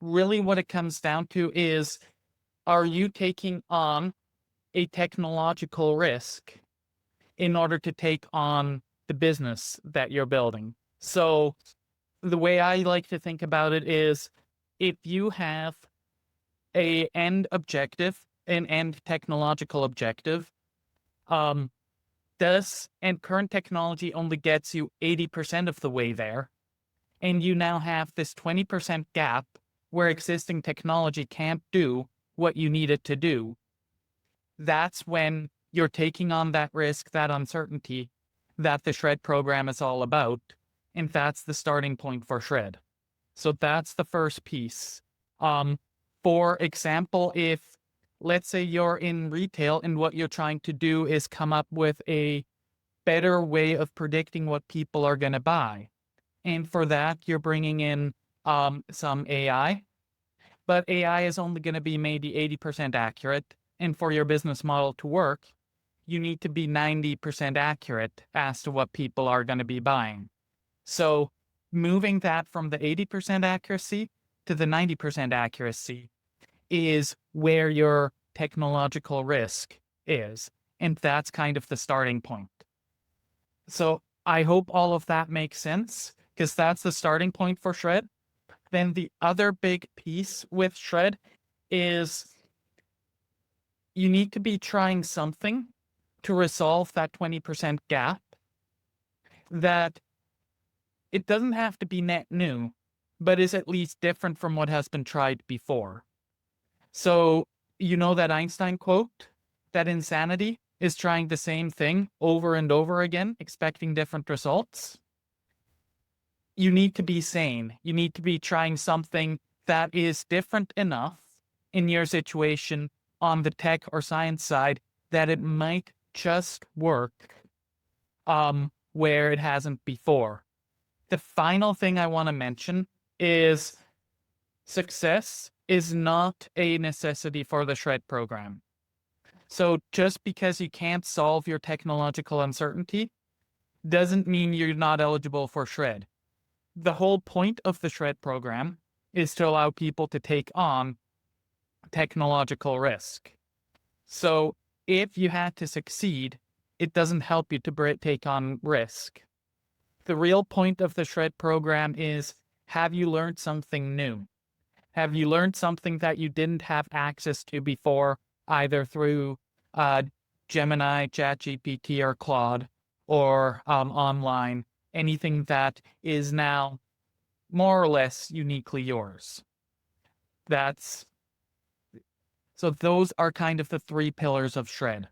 really what it comes down to is, are you taking on a technological risk in order to take on the business that you're building? So the way I like to think about it is, if you have a end objective, an end technological objective, um, and current technology only gets you 80% of the way there, and you now have this 20% gap where existing technology can't do what you need it to do, that's when you're taking on that risk, that uncertainty that the SR&ED program is all about. And that's the starting point for SR&ED. So that's the first piece. For example, if let's say you're in retail and what you're trying to do is come up with a better way of predicting what people are going to buy. And for that, you're bringing in some AI, but AI is only going to be maybe 80% accurate. And for your business model to work, you need to be 90% accurate as to what people are going to be buying. So moving that from the 80% accuracy to the 90% accuracy is where your technological risk is. And that's kind of the starting point. So I hope all of that makes sense, because that's the starting point for SR&ED. Then the other big piece with SR&ED is you need to be trying something to resolve that 20% gap, that it doesn't have to be net new, but is at least different from what has been tried before. So, you know that Einstein quote, that insanity is trying the same thing over and over again, expecting different results? You need to be sane. You need to be trying something that is different enough in your situation on the tech or science side that it might just work where it hasn't before. The final thing I want to mention is success is not a necessity for the SR&ED program. So just because you can't solve your technological uncertainty doesn't mean you're not eligible for SR&ED. The whole point of the SR&ED program is to allow people to take on technological risk. So if you had to succeed, it doesn't help you to take on risk. The real point of the SR&ED program is, have you learned something new? Have you learned something that you didn't have access to before, either through Gemini, ChatGPT, or Claude, or online, anything that is now more or less uniquely yours? So those are kind of the three pillars of SR&ED.